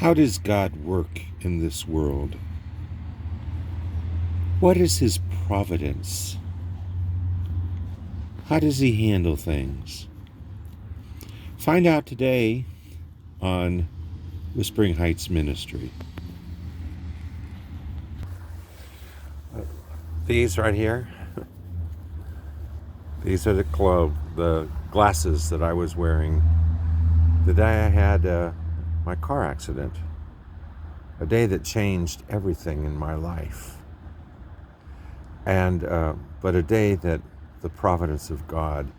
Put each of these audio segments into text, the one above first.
How does God work in this world? What is His providence? How does He handle things? Find out today on Whispering Heights Ministry. These right here, these are the glasses that I was wearing the day I had my car accident. A day that changed everything in my life. But a day that the providence of God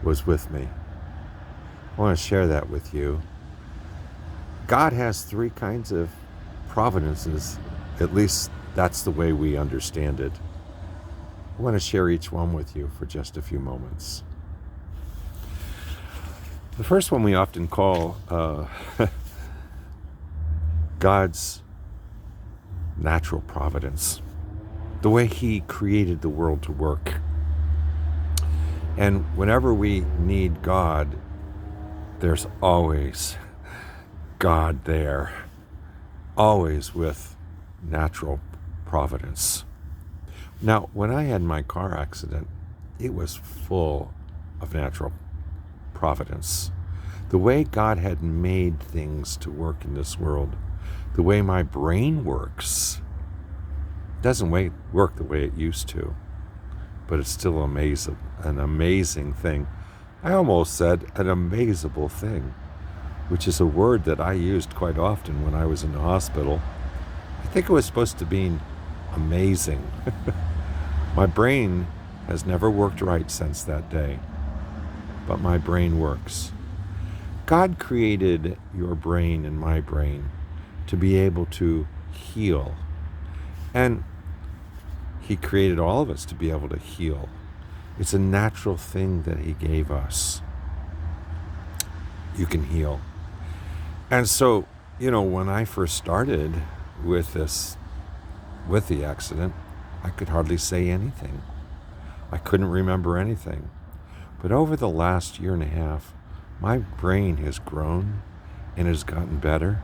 was with me. I want to share that with you. God has three kinds of providences. At least that's the way we understand it. I want to share each one with you for just a few moments. The first one we often call God's natural providence. The way He created the world to work. And whenever we need God, there's always God there. Always with natural providence. Now, when I had my car accident, it was full of natural providence. The way God had made things to work in this world, the way my brain works, doesn't work the way it used to, but it's still an amazing thing. I almost said an amazable thing, which is a word that I used quite often when I was in the hospital. I think it was supposed to mean amazing. My brain has never worked right since that day, but my brain works. God created your brain and my brain to be able to heal. And He created all of us to be able to heal. It's a natural thing that He gave us. You can heal. And so, when I first started with the accident, I could hardly say anything. I couldn't remember anything. But over the last year and a half, my brain has grown and has gotten better.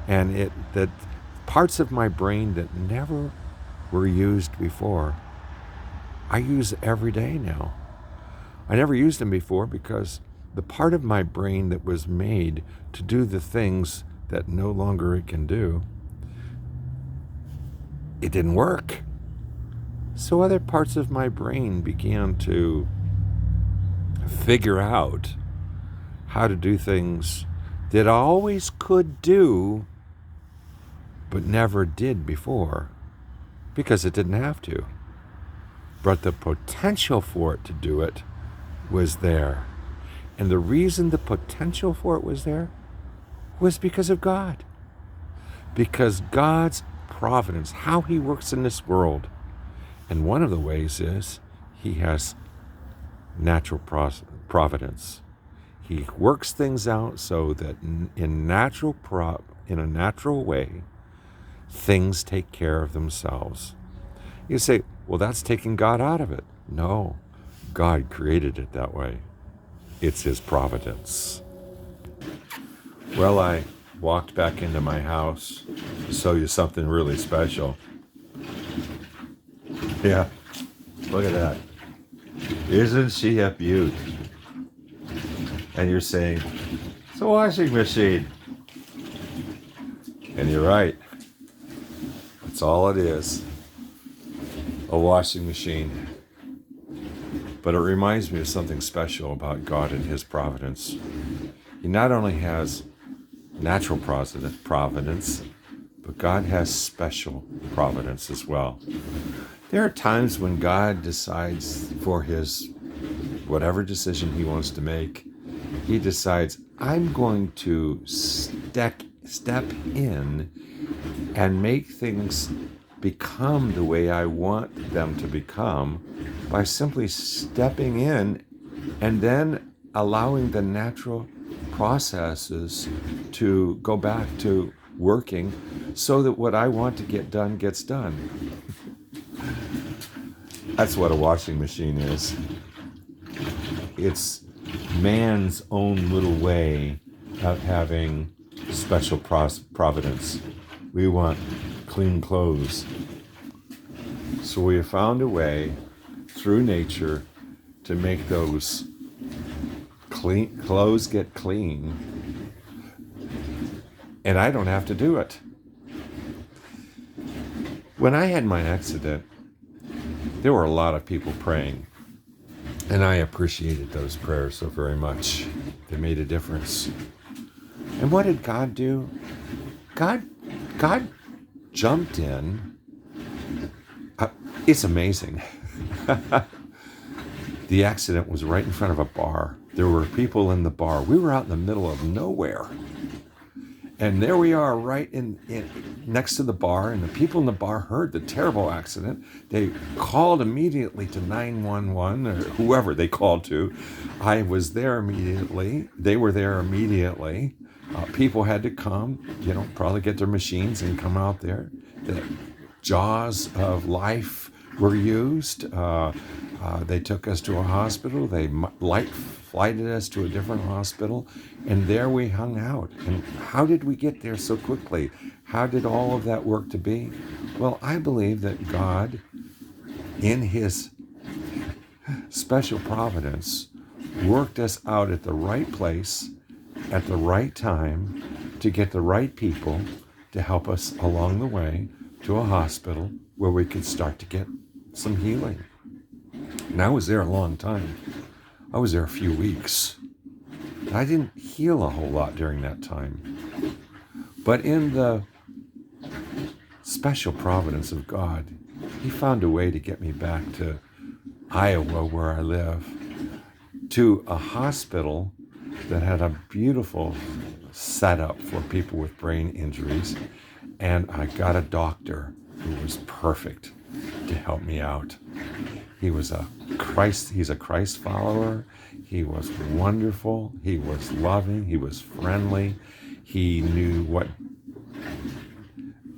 And that parts of my brain that never were used before, I use every day now. I never used them before because the part of my brain that was made to do the things that no longer it can do, it didn't work. So other parts of my brain began to figure out how to do things that I always could do, but never did before, because it didn't have to. But the potential for it to do it was there. And the reason the potential for it was there was because of God. Because God's providence, how He works in this world. And one of the ways is He has natural providence. He works things out so that in a natural way, things take care of themselves. You say, well, that's taking God out of it. No, God created it that way. It's His providence. Well, I walked back into my house to show you something really special. Yeah, look at that. Isn't she a beaut? And you're saying, it's a washing machine. And you're right. That's all it is. A washing machine. But it reminds me of something special about God and His providence. He not only has natural providence, but God has special providence as well. There are times when God decides for His whatever decision He wants to make, He decides, I'm going to step in and make things become the way I want them to become by simply stepping in and then allowing the natural processes to go back to working so that what I want to get done gets done. That's what a washing machine is. It's man's own little way of having special providence. We want clean clothes. So we have found a way through nature to make those clean clothes get clean, and I don't have to do it. When I had my accident, there were a lot of people praying, and I appreciated those prayers so very much. They made a difference. And what did God do? God jumped in. It's amazing. The accident was right in front of a bar. There were people in the bar. We were out in the middle of nowhere. And there we are right in next to the bar, and the people in the bar heard the terrible accident. They called immediately to 911 or whoever they called to. I was there immediately. They were there immediately. People had to come, probably get their machines and come out there. The jaws of life were used. They took us to a hospital. They flighted us to a different hospital, and there we hung out. And how did we get there so quickly? How did all of that work to be? Well, I believe that God, in his special providence, worked us out at the right place, at the right time, to get the right people to help us along the way to a hospital where we could start to get some healing. And I was there a long time. I was there a few weeks. I didn't heal a whole lot during that time. But in the special providence of God, he found a way to get me back to Iowa, where I live, to a hospital that had a beautiful setup for people with brain injuries. And I got a doctor who was perfect to help me out. He's a Christ follower. He was wonderful. He was loving. He was friendly. He knew what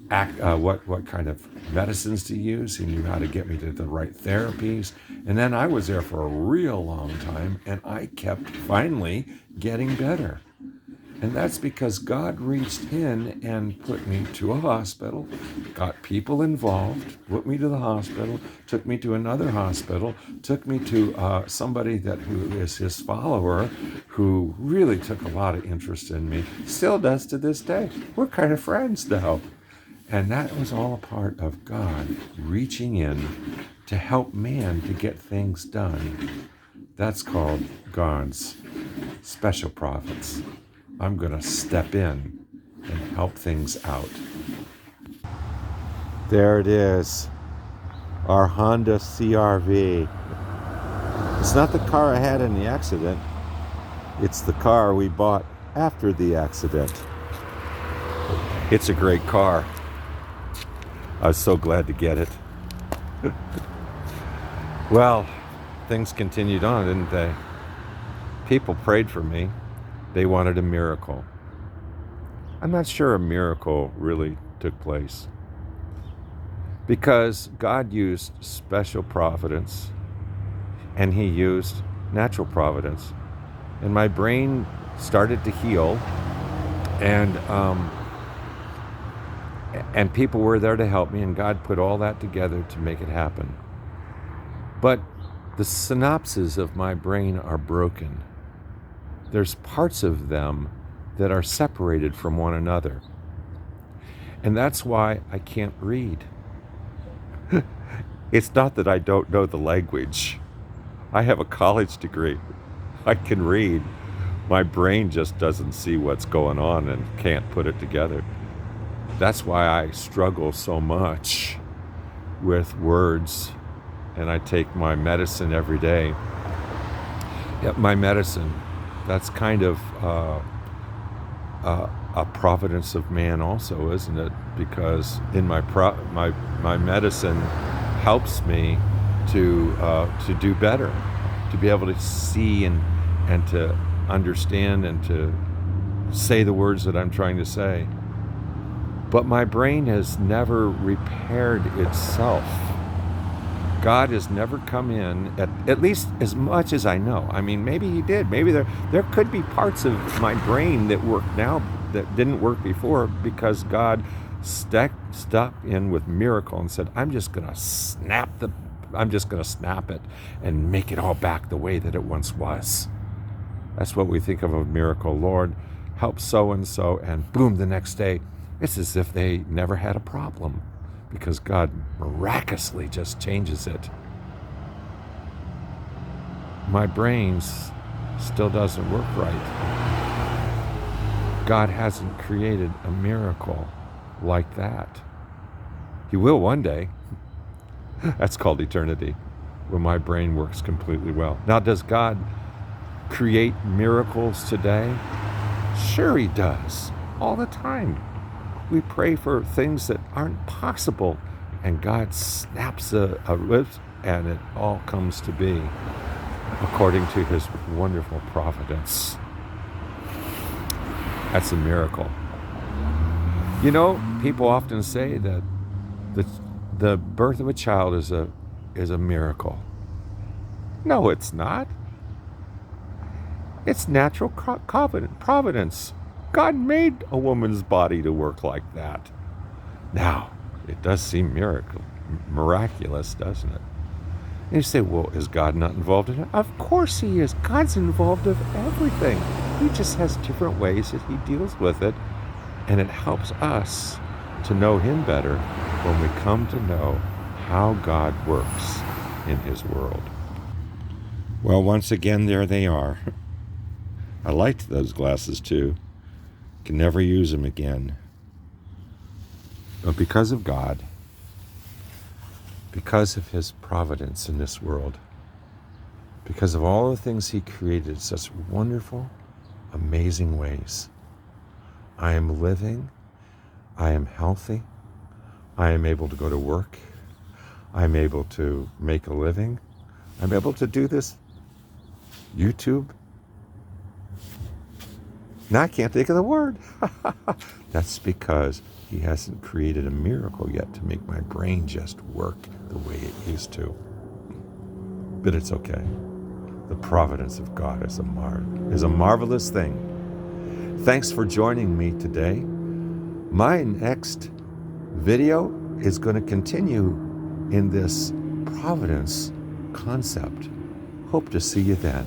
kind of medicines to use. He knew how to get me to the right therapies. And then I was there for a real long time, and I kept finally getting better. And that's because God reached in and put me to a hospital, got people involved, put me to the hospital, took me to another hospital, took me to somebody who is his follower, who really took a lot of interest in me, still does to this day. We're kind of friends now. And that was all a part of God reaching in to help man to get things done. That's called God's special prophets. I'm going to step in and help things out. There it is, our Honda CR-V. It's not the car I had in the accident. It's the car we bought after the accident. It's a great car. I was so glad to get it. Well, things continued on, didn't they? People prayed for me. They wanted a miracle. I'm not sure a miracle really took place, because God used special providence and he used natural providence. And my brain started to heal, and people were there to help me, and God put all that together to make it happen. But the synapses of my brain are broken. There's parts of them that are separated from one another. And that's why I can't read. It's not that I don't know the language. I have a college degree. I can read. My brain just doesn't see what's going on and can't put it together. That's why I struggle so much with words, and I take my medicine every day. Yeah, my medicine, that's kind of a providence of man also, isn't it? Because in my medicine helps me to do better, to be able to see and to understand and to say the words that I'm trying to say. But my brain has never repaired itself. God has never come in, at least as much as I know. I mean, maybe he did. Maybe there could be parts of my brain that work now that didn't work before because God stepped in with miracle and said, I'm just going to snap it and make it all back the way that it once was. That's what we think of a miracle. Lord, help so-and-so, and boom, the next day, it's as if they never had a problem because God miraculously just changes it. My brain still doesn't work right. God hasn't created a miracle like that. He will one day. That's called eternity, when my brain works completely well. Now, does God create miracles today? Sure he does, all the time. We pray for things that aren't possible, and God snaps a wrist, and it all comes to be according to his wonderful providence. That's a miracle. You know, people often say that the birth of a child is a miracle. No, it's not. It's natural providence. God made a woman's body to work like that. Now, it does seem miraculous, doesn't it? And you say, well, is God not involved in it? Of course he is. God's involved in everything. He just has different ways that he deals with it. And it helps us to know him better when we come to know how God works in his world. Well, once again, there they are. I liked those glasses too. Can never use them again. But because of God, because of his providence in this world, because of all the things he created in such wonderful, amazing ways, I am living, I am healthy, I am able to go to work, I'm able to make a living, I'm able to do this YouTube. Now I can't think of the word. That's because he hasn't created a miracle yet to make my brain just work the way it used to. But it's okay. The providence of God is a marvelous thing. Thanks for joining me today. My next video is going to continue in this providence concept. Hope to see you then.